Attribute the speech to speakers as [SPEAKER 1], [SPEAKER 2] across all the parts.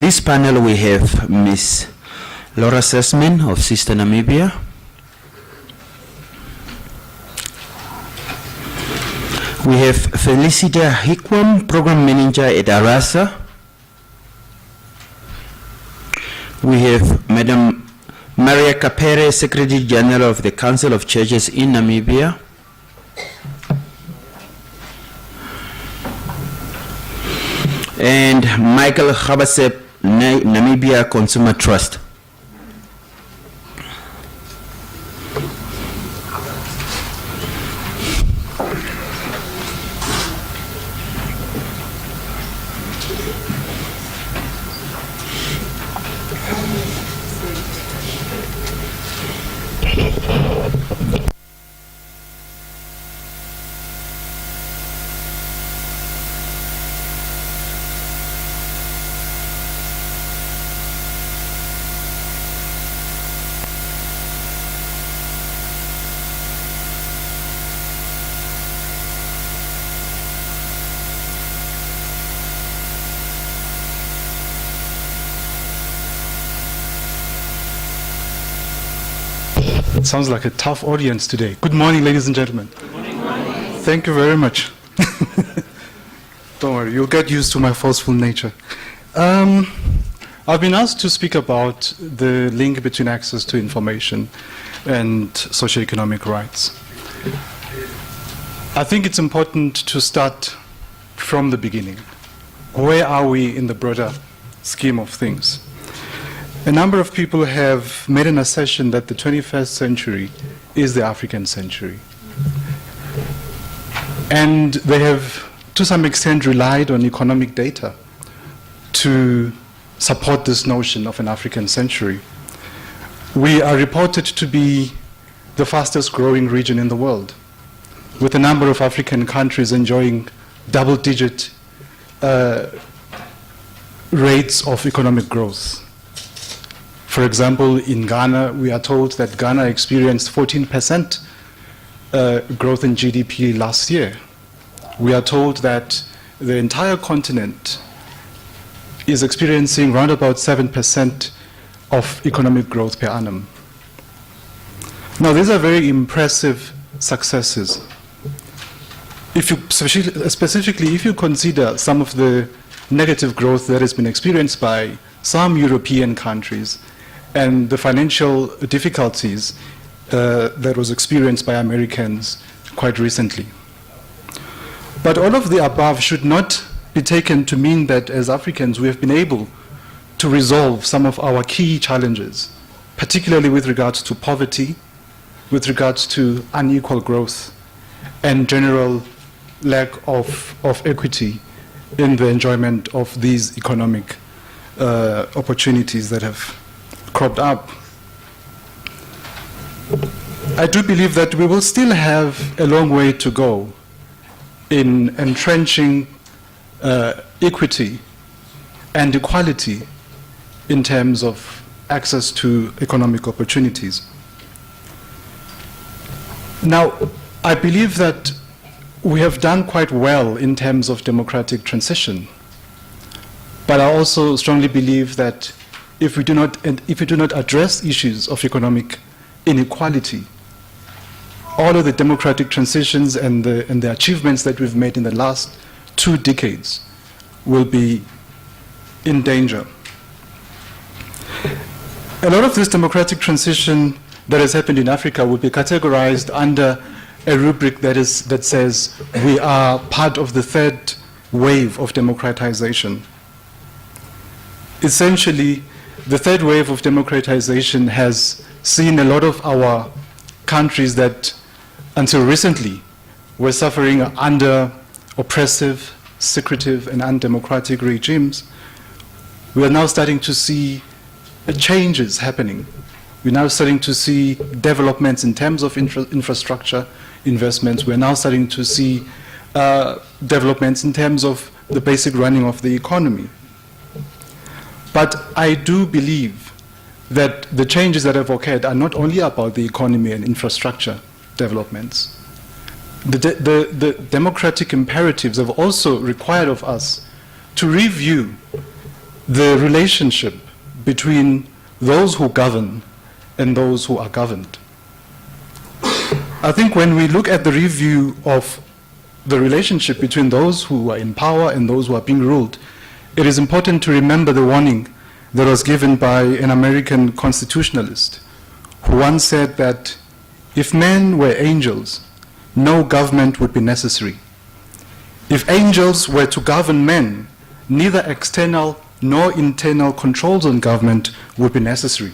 [SPEAKER 1] This panel we have Ms. Laura Sesman of Sister Namibia. We have Felicita Hikwam, Program Manager at ARASA. We have Madam Maria Kapere, Secretary General of the Council of Churches in Namibia. And Michael Khabasep, Namibia Consumer Trust.
[SPEAKER 2] It sounds like a tough audience today. Good morning, ladies and gentlemen.
[SPEAKER 3] Good morning.
[SPEAKER 2] Thank you very much. Don't worry, you'll get used to my forceful nature. I've been asked to speak about the link between access to information and socioeconomic rights. I think it's important to start from the beginning. Where are we in the broader scheme of things? A number of people have made an assertion that the 21st century is the African century. And they have, to some extent, relied on economic data to support this notion of an African century. We are reported to be the fastest growing region in the world, with a number of African countries enjoying double-digit rates of economic growth. For example, in Ghana, we are told that Ghana experienced 14% growth in GDP last year. We are told that the entire continent is experiencing around about 7% of economic growth per annum. Now, these are very impressive successes. If you, specifically, if you consider some of the negative growth that has been experienced by some European countries, and the financial difficulties that was experienced by Americans quite recently. But all of the above should not be taken to mean that as Africans we have been able to resolve some of our key challenges, particularly with regards to poverty, with regards to unequal growth, and general lack of equity in the enjoyment of these economic opportunities that have cropped up. I do believe that we will still have a long way to go in entrenching equity and equality in terms of access to economic opportunities. Now, I believe that we have done quite well in terms of democratic transition, but I also strongly believe that if we do not address issues of economic inequality, all of the democratic transitions and the achievements that we've made in the last 2 decades will be in danger. A lot of this democratic transition that has happened in Africa will be categorized under a rubric that says we are part of the 3rd wave of democratization. Essentially, the 3rd wave of democratization has seen a lot of our countries that until recently were suffering under oppressive, secretive, and undemocratic regimes. We are now starting to see changes happening. We're now starting to see developments in terms of infrastructure investments. We're now starting to see developments in terms of the basic running of the economy. But I do believe that the changes that have occurred are not only about the economy and infrastructure developments. The democratic imperatives have also required of us to review the relationship between those who govern and those who are governed. I think when we look at the review of the relationship between those who are in power and those who are being ruled, it is important to remember the warning that was given by an American constitutionalist who once said that if men were angels, no government would be necessary. If angels were to govern men, neither external nor internal controls on government would be necessary.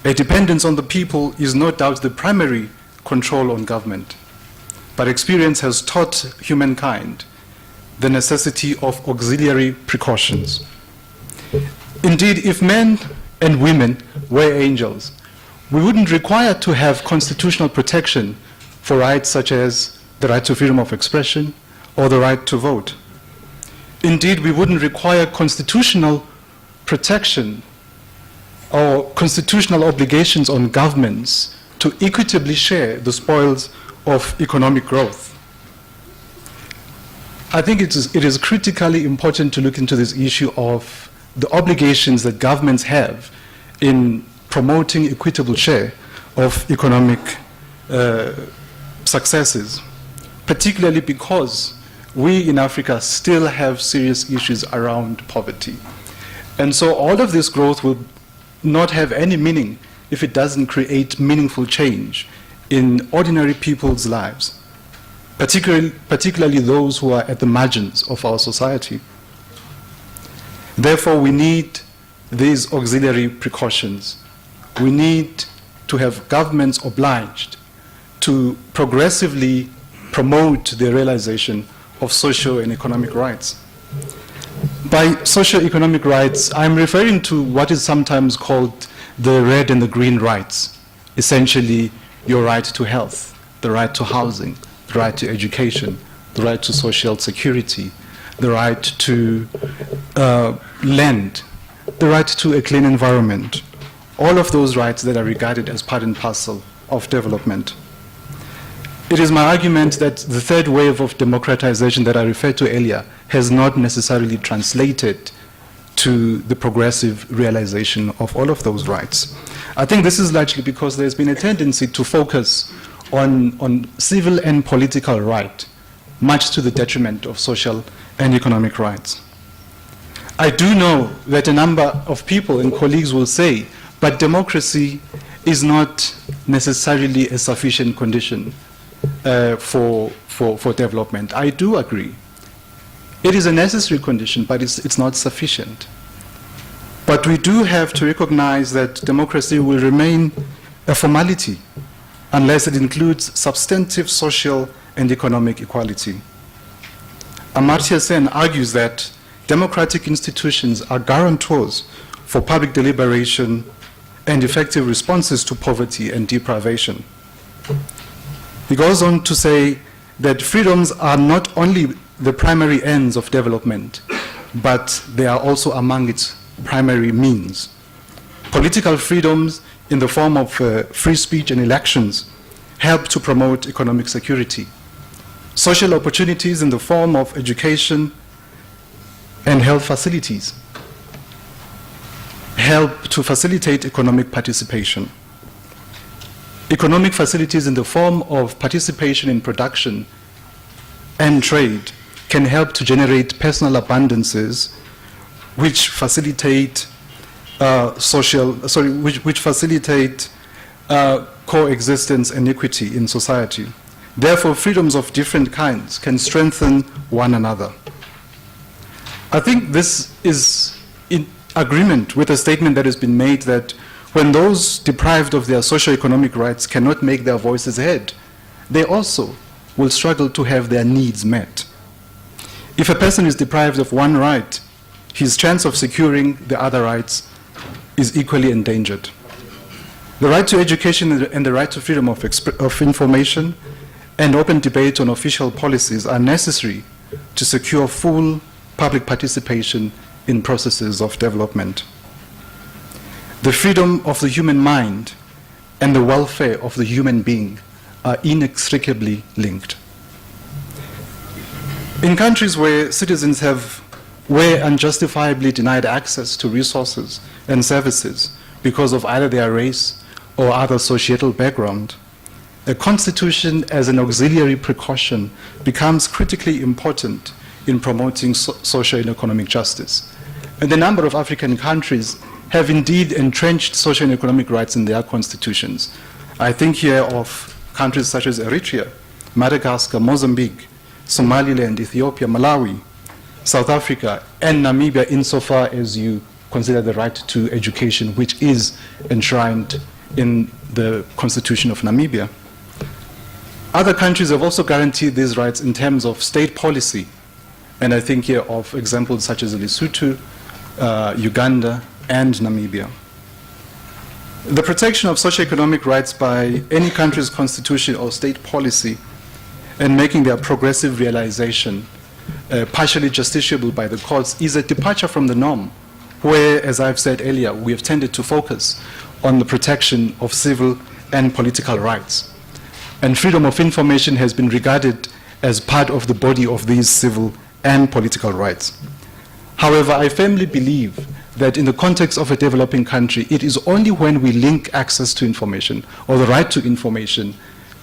[SPEAKER 2] A dependence on the people is no doubt the primary control on government, but experience has taught humankind the necessity of auxiliary precautions. Indeed, if men and women were angels, we wouldn't require to have constitutional protection for rights such as the right to freedom of expression or the right to vote. Indeed, we wouldn't require constitutional protection or constitutional obligations on governments to equitably share the spoils of economic growth. I think it is critically important to look into this issue of the obligations that governments have in promoting equitable share of economic successes, particularly because we in Africa still have serious issues around poverty. And so all of this growth will not have any meaning if it doesn't create meaningful change in ordinary people's lives, particularly those who are at the margins of our society. Therefore, we need these auxiliary precautions. We need to have governments obliged to progressively promote the realization of social and economic rights. By socio-economic rights, I'm referring to what is sometimes called the red and the green rights, essentially your right to health, the right to housing, the right to education, the right to social security, the right to land, the right to a clean environment, all of those rights that are regarded as part and parcel of development. It is my argument that the third wave of democratization that I referred to earlier has not necessarily translated to the progressive realization of all of those rights. I think this is largely because there's been a tendency to focus on civil and political right, much to the detriment of social and economic rights. I do know that a number of people and colleagues will say, but democracy is not necessarily a sufficient condition for development. I do agree. It is a necessary condition, but it's not sufficient. But we do have to recognize that democracy will remain a formality unless it includes substantive social and economic equality. Amartya Sen argues that democratic institutions are guarantors for public deliberation and effective responses to poverty and deprivation. He goes on to say that freedoms are not only the primary ends of development, but they are also among its primary means. Political freedoms in the form of free speech and elections help to promote economic security. Social opportunities in the form of education and health facilities help to facilitate economic participation. Economic facilities in the form of participation in production and trade can help to generate personal abundances which facilitate coexistence and equity in society. Therefore, freedoms of different kinds can strengthen one another. I think this is in agreement with a statement that has been made that when those deprived of their socio-economic rights cannot make their voices heard, they also will struggle to have their needs met. If a person is deprived of one right, his chance of securing the other rights is equally endangered. The right to education and the right to freedom of information and open debate on official policies are necessary to secure full public participation in processes of development. The freedom of the human mind and the welfare of the human being are inextricably linked. In countries where citizens have were unjustifiably denied access to resources and services because of either their race or other societal background, a constitution as an auxiliary precaution becomes critically important in promoting social and economic justice. And a number of African countries have indeed entrenched social and economic rights in their constitutions. I think here of countries such as Eritrea, Madagascar, Mozambique, Somaliland, Ethiopia, Malawi, South Africa, and Namibia, insofar as you consider the right to education, which is enshrined in the Constitution of Namibia. Other countries have also guaranteed these rights in terms of state policy, and I think here of examples such as Lesotho, Uganda, and Namibia. The protection of socioeconomic rights by any country's constitution or state policy and making their progressive realization partially justiciable by the courts is a departure from the norm, where, as I've said earlier, we have tended to focus on the protection of civil and political rights. And freedom of information has been regarded as part of the body of these civil and political rights. However, I firmly believe that in the context of a developing country, it is only when we link access to information or the right to information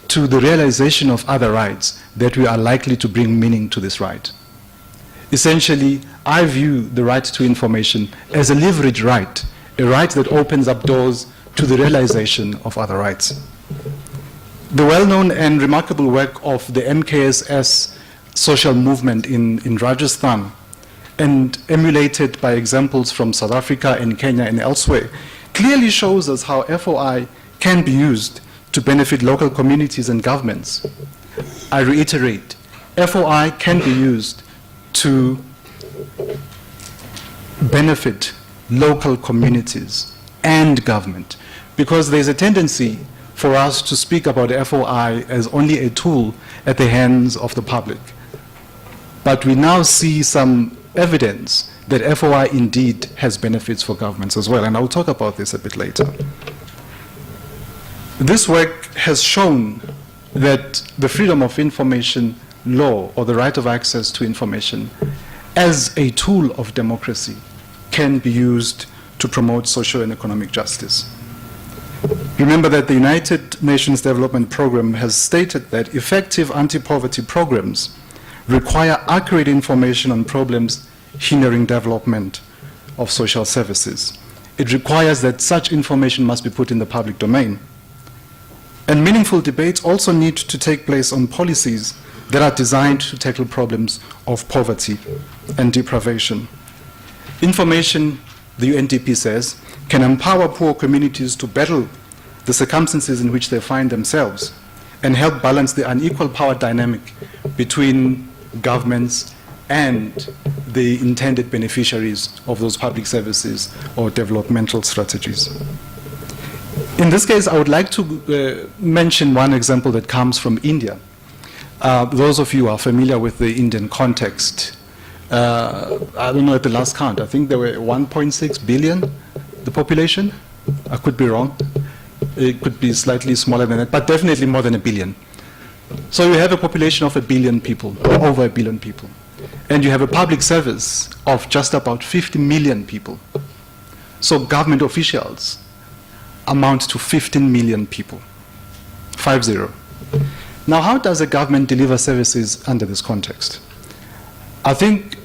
[SPEAKER 2] to the realization of other rights that we are likely to bring meaning to this right. Essentially, I view the right to information as a leverage right, a right that opens up doors to the realization of other rights. The well-known and remarkable work of the MKSS social movement in Rajasthan, and emulated by examples from South Africa and Kenya and elsewhere, clearly shows us how FOI can be used to benefit local communities and governments. I reiterate, FOI can be used to benefit local communities and government, because there's a tendency for us to speak about FOI as only a tool at the hands of the public. But we now see some evidence that FOI indeed has benefits for governments as well, and I'll talk about this a bit later. This work has shown that the freedom of information law, or the right of access to information, as a tool of democracy, can be used to promote social and economic justice. Remember that the United Nations Development Programme has stated that effective anti-poverty programs require accurate information on problems hindering development of social services. It requires that such information must be put in the public domain. And meaningful debates also need to take place on policies that are designed to tackle problems of poverty and deprivation. Information, the UNDP says, can empower poor communities to battle the circumstances in which they find themselves and help balance the unequal power dynamic between governments and the intended beneficiaries of those public services or developmental strategies. In this case, I would like to mention one example that comes from India. Those of you who are familiar with the Indian context, I don't know at the last count, I think there were 1.6 billion, the population. I could be wrong. It could be slightly smaller than that, but definitely more than 1 billion. So you have a population of 1 billion people, or over 1 billion people. And you have a public service of just about 50 million people. So government officials amount to 15 million people, 50. Now, how does a government deliver services under this context? I think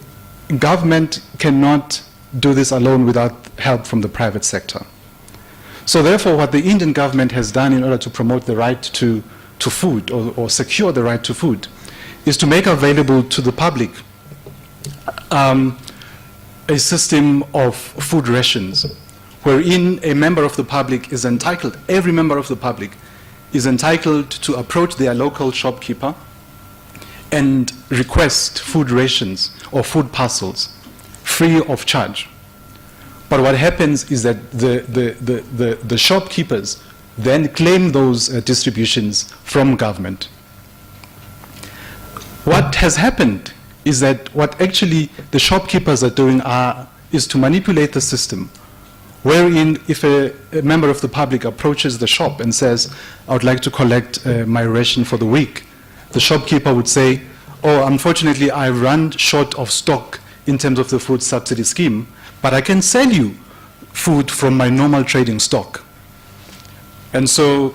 [SPEAKER 2] government cannot do this alone without help from the private sector. So therefore, what the Indian government has done in order to promote the right to food, or secure the right to food, is to make available to the public a system of food rations, wherein a member of the public is entitled, every member of the public is entitled to approach their local shopkeeper and request food rations or food parcels free of charge. But what happens is that the shopkeepers then claim those distributions from government. What has happened is that what actually the shopkeepers are doing is to manipulate the system, wherein if a member of the public approaches the shop and says, I would like to collect my ration for the week, the shopkeeper would say, oh, unfortunately, I run short of stock in terms of the food subsidy scheme, but I can sell you food from my normal trading stock. And so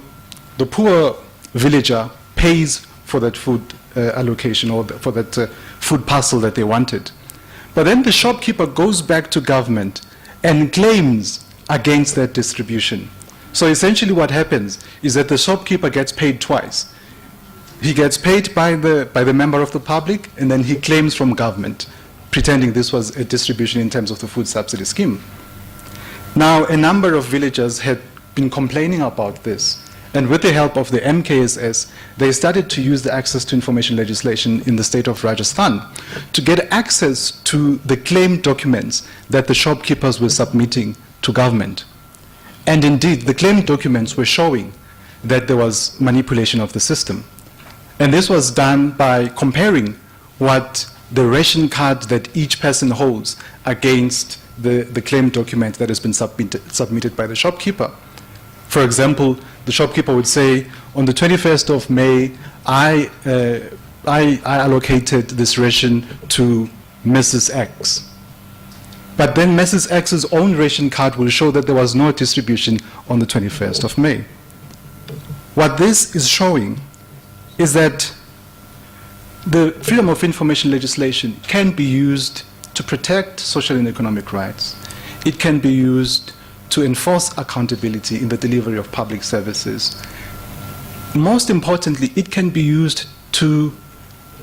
[SPEAKER 2] the poor villager pays for that food allocation or for that food parcel that they wanted. But then the shopkeeper goes back to government and claims against that distribution. So essentially what happens is that the shopkeeper gets paid twice. He gets paid by the member of the public, and then he claims from government, pretending this was a distribution in terms of the food subsidy scheme. Now, a number of villagers had been complaining about this, and with the help of the MKSS, they started to use the access to information legislation in the state of Rajasthan to get access to the claim documents that the shopkeepers were submitting to government. And indeed, the claim documents were showing that there was manipulation of the system. And this was done by comparing what the ration card that each person holds against the claim document that has been submitted by the shopkeeper. For example, the shopkeeper would say, on the 21st of May, I allocated this ration to Mrs. X. But then Mrs. X's own ration card will show that there was no distribution on the 21st of May. What this is showing is that the freedom of information legislation can be used to protect social and economic rights. It can be used to enforce accountability in the delivery of public services. Most importantly, it can be used to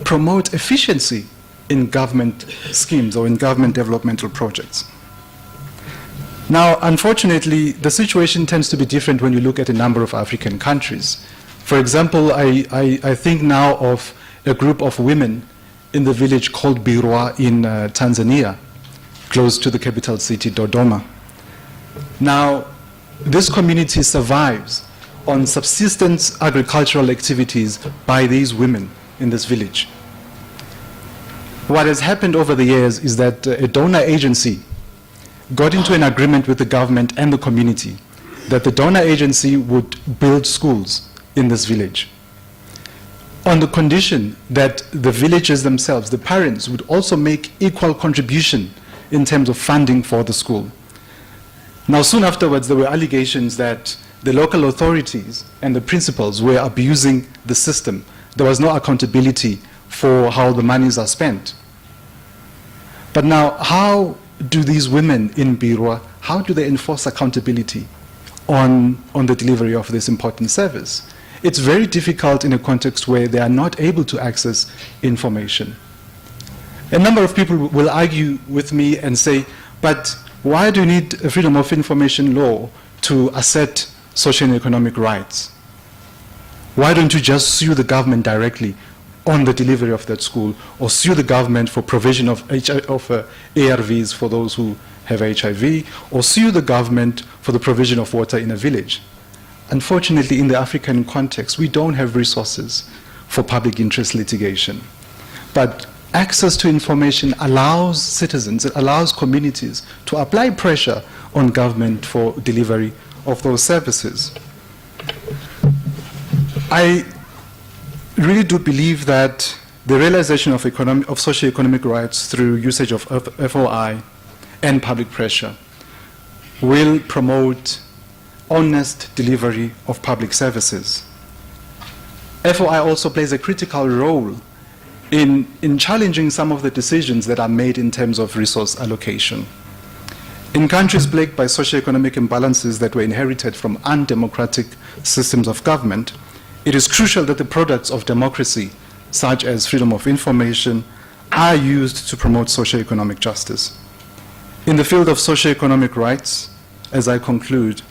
[SPEAKER 2] promote efficiency in government schemes or in government developmental projects. Now, unfortunately, the situation tends to be different when you look at a number of African countries. For example, I think now of a group of women in the village called Birwa in Tanzania, close to the capital city, Dodoma. Now, this community survives on subsistence agricultural activities by these women in this village. What has happened over the years is that a donor agency got into an agreement with the government and the community that the donor agency would build schools in this village, on the condition that the villagers themselves, the parents, would also make equal contribution in terms of funding for the school. Now, soon afterwards, there were allegations that the local authorities and the principals were abusing the system. There was no accountability for how the monies are spent. But now, how do these women in Birwa, how do they enforce accountability on the delivery of this important service? It's very difficult in a context where they are not able to access information. A number of people will argue with me and say, but why do you need a freedom of information law to assert social and economic rights? Why don't you just sue the government directly on the delivery of that school, or sue the government for provision of ARVs for those who have HIV, or sue the government for the provision of water in a village? Unfortunately, in the African context, we don't have resources for public interest litigation. But access to information allows citizens, it allows communities to apply pressure on government for delivery of those services. I really do believe that the realization of socio-economic rights through usage of FOI and public pressure will promote honest delivery of public services. FOI also plays a critical role in challenging some of the decisions that are made in terms of resource allocation. In countries plagued by socio-economic imbalances that were inherited from undemocratic systems of government, it is crucial that the products of democracy, such as freedom of information, are used to promote socio-economic justice. In the field of socio-economic rights, as I conclude,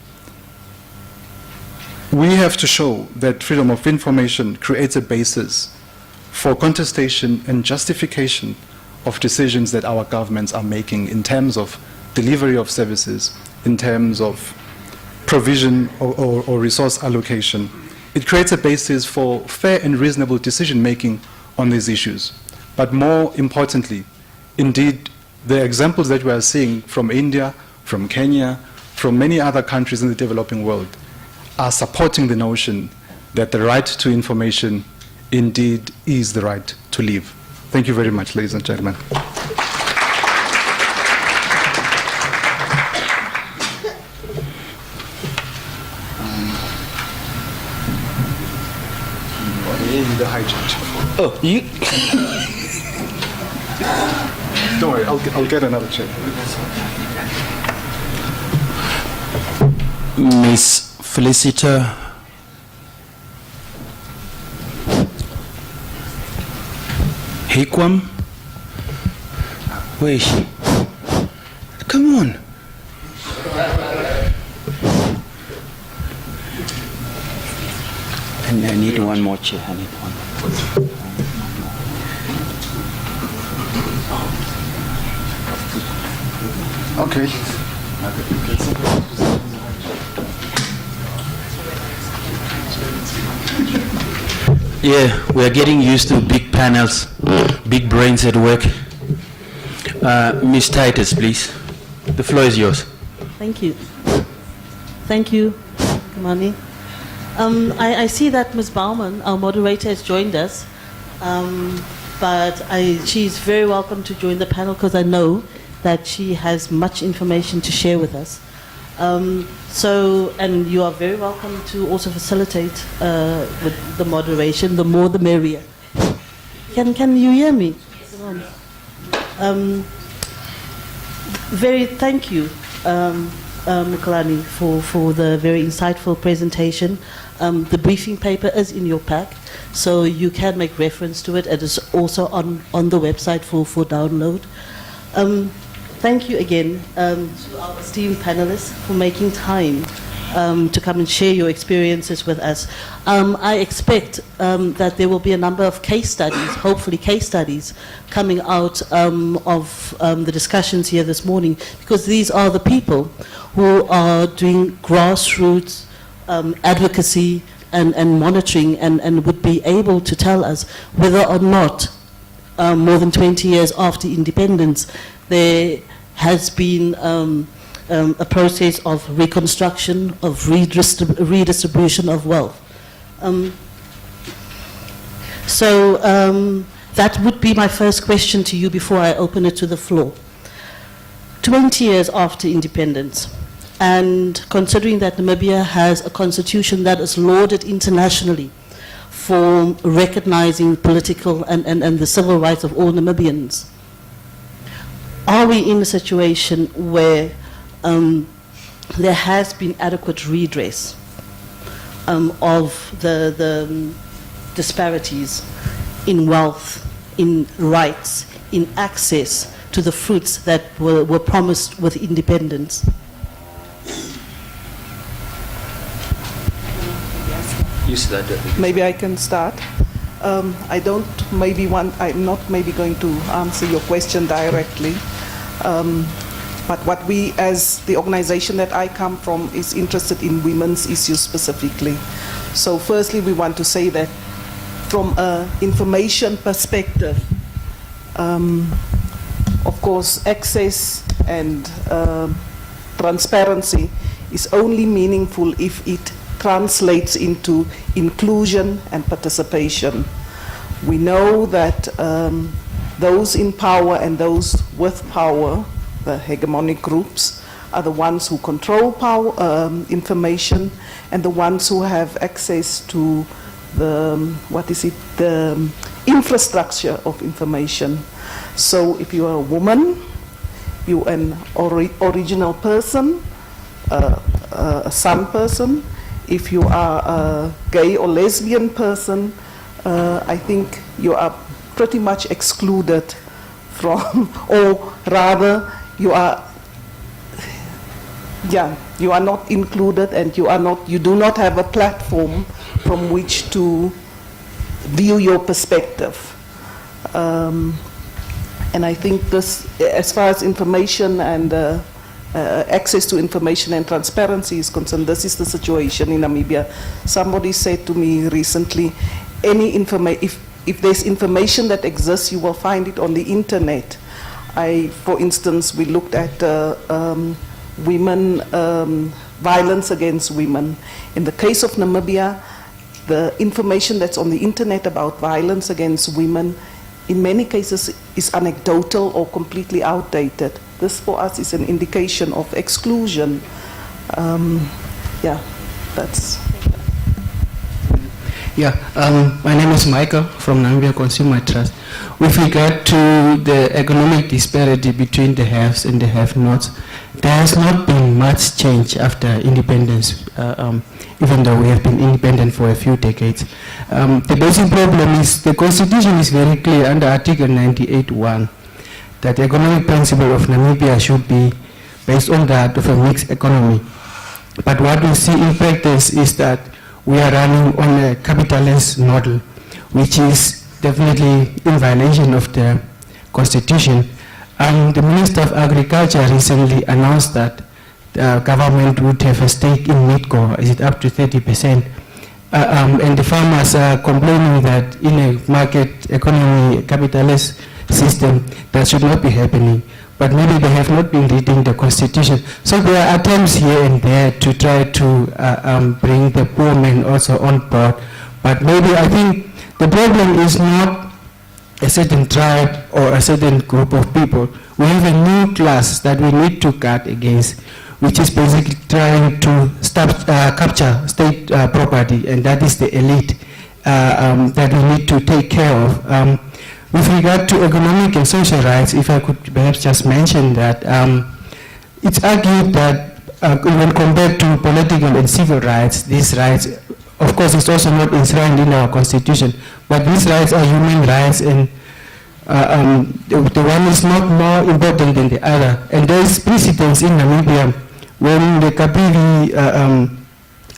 [SPEAKER 2] we have to show that freedom of information creates a basis for contestation and justification of decisions that our governments are making in terms of delivery of services, in terms of provision or resource allocation. It creates a basis for fair and reasonable decision-making on these issues. But more importantly, indeed, the examples that we are seeing from India, from Kenya, from many other countries in the developing world are supporting the notion that the right to information indeed is the right to live. Thank you very much, ladies and gentlemen. the high judge.
[SPEAKER 1] Oh, you.
[SPEAKER 2] Don't worry, I'll get another chair.
[SPEAKER 1] Miss Felicita Hikwam. Where is she? Come on. And I need one more chair. I need one.
[SPEAKER 2] Okay.
[SPEAKER 1] Yeah, we are getting used to big panels, big brains at work. Miss Titus, please. The floor is yours.
[SPEAKER 3] Thank you. Thank you, Kamani. I see that Ms. Baumann, our moderator, has joined us, but she's very welcome to join the panel because I know that she has much information to share with us. And you are very welcome to also facilitate with the moderation. The more, the merrier. Can you hear me? Thank you, Mkolani, for the very insightful presentation. The briefing paper is in your pack, so you can make reference to it. It is also on the website for download. Thank you again to our esteemed panelists for making time to come and share your experiences with us. I expect that there will be a number of case studies, hopefully case studies, coming out of the discussions here this morning, because these are the people who are doing grassroots advocacy and monitoring and would be able to tell us whether or not more than 20 years after independence there has been a process of reconstruction, of redistribution of wealth. That would be my first question to you before I open it to the floor. 20 years after independence, and considering that Namibia has a constitution that is lauded internationally for recognizing political and the civil rights of all Namibians, are we in a situation where there has been adequate redress of the disparities in wealth, in rights, in access to the fruits that were promised with independence?
[SPEAKER 1] You started.
[SPEAKER 4] Maybe I can start. I'm not maybe going to answer your question directly. But what we, as the organization that I come from, is interested in women's issues specifically. So firstly, we want to say that from an information perspective, of course, access and transparency is only meaningful if it translates into inclusion and participation. We know that those in power and those with power, the hegemonic groups, are the ones who control power, information, and the ones who have access to the infrastructure of information. So if you are a woman, you're an original person, a San person. If you are a gay or lesbian person, I think you are pretty much excluded from, or rather, you are not included, and you do not have a platform from which to view your perspective. And I think this, as far as information and access to information and transparency is concerned, this is the situation in Namibia. Somebody said to me recently, if there's information that exists, you will find it on the internet. For instance, we looked at violence against women. In the case of Namibia, the information that's on the internet about violence against women in many cases is anecdotal or completely outdated. This for us is an indication of exclusion.
[SPEAKER 5] Yeah, my name is Michael from Namibia Consumer Trust. With regard to the economic disparity between the haves and the have-nots, there has not been much change after independence, even though we have been independent for a few decades. The basic problem is the Constitution is very clear under Article 98(1) that the economic principle of Namibia should be based on that of a mixed economy. But what we see in practice is that we are running on a capitalist model, which is definitely in violation of the Constitution. And the Minister of Agriculture recently announced that the government would have a stake in MIDCO, is it up to 30%? And the farmers are complaining that in a market economy, capitalist system, that should not be happening. But maybe they have not been reading the Constitution. So there are attempts here and there to try to bring the poor men also on board. But maybe I think the problem is not a certain tribe or a certain group of people. We have a new class that we need to guard against, which is basically trying to capture state property, and that is the elite that we need to take care of. With regard to economic and social rights, if I could perhaps just mention that it's argued that when compared to political and civil rights, these rights, of course, it's also not enshrined in our Constitution, but these rights are human rights, and the one is not more important than the other. And there is precedence in Namibia when the Kapili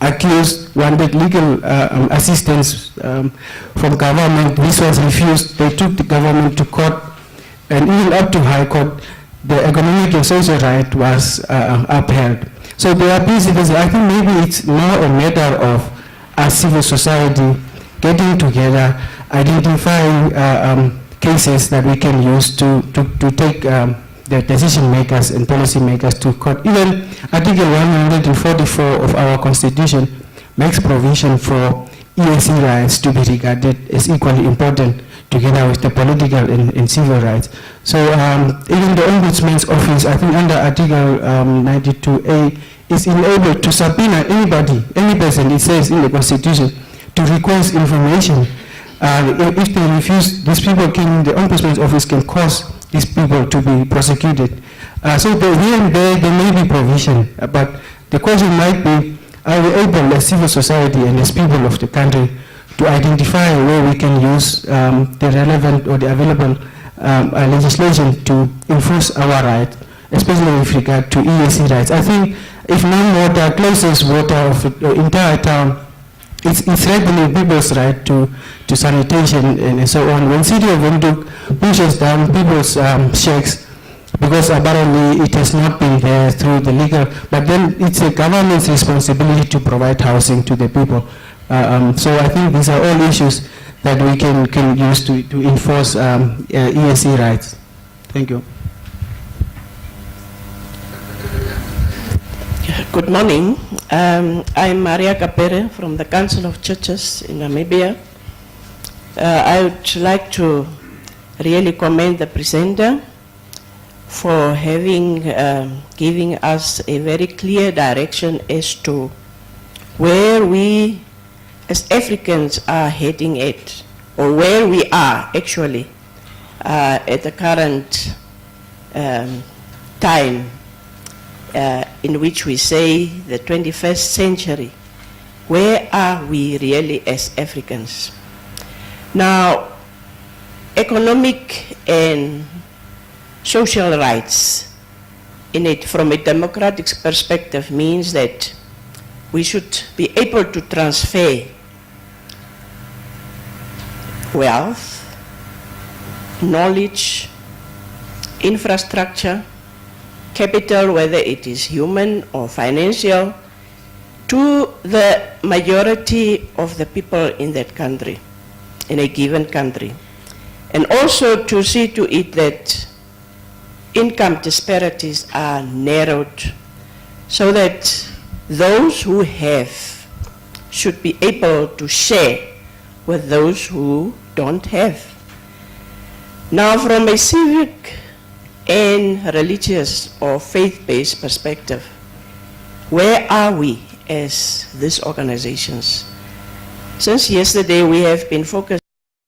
[SPEAKER 5] accused wanted legal assistance from government. This was refused. They took the government to court, and even up to High Court, the economic and social right was upheld. So there are precedents. I think maybe it's more a matter of a civil society getting together, identifying cases that we can use to take the decision makers and policy makers to court. Even Article 144 of our Constitution makes provision for ESC rights to be regarded as equally important together with the political and civil rights. So even the Ombudsman's office, I think under Article 92A, is enabled to subpoena anybody, any person, it says in the Constitution, to request information. If they refuse, these people the Ombudsman's office can cause these people to be prosecuted. So here and there may be provision, but the question might be, are we able as civil society and as people of the country to identify where we can use the relevant or the available legislation to enforce our right, especially with regard to ESC rights. I think if non-water, closest water of the entire town, it's threatening people's right to sanitation and so on. When City of Windhoek pushes down people's shacks, because apparently it has not been there through the legal, but then it's a government's responsibility to provide housing to the people. So I think these are all issues that we can use to enforce ESC rights. Thank you.
[SPEAKER 6] Good morning. I'm Maria Kapere from the Council of Churches in Namibia. I would like to really commend the presenter for having giving us a very clear direction as to where we as Africans are heading at, or where we are actually at the current time in which we say the 21st century. Where are we really as Africans? Now, economic and social rights from a democratic perspective means that we should be able to transfer wealth, knowledge, infrastructure, capital, whether it is human or financial, to the majority of the people in that country, in a given country. And also to see to it that income disparities are narrowed so that those who have should be able to share with those who don't have. Now, from a civic and religious or faith-based perspective, where are we as these organizations? Since yesterday, we have been focused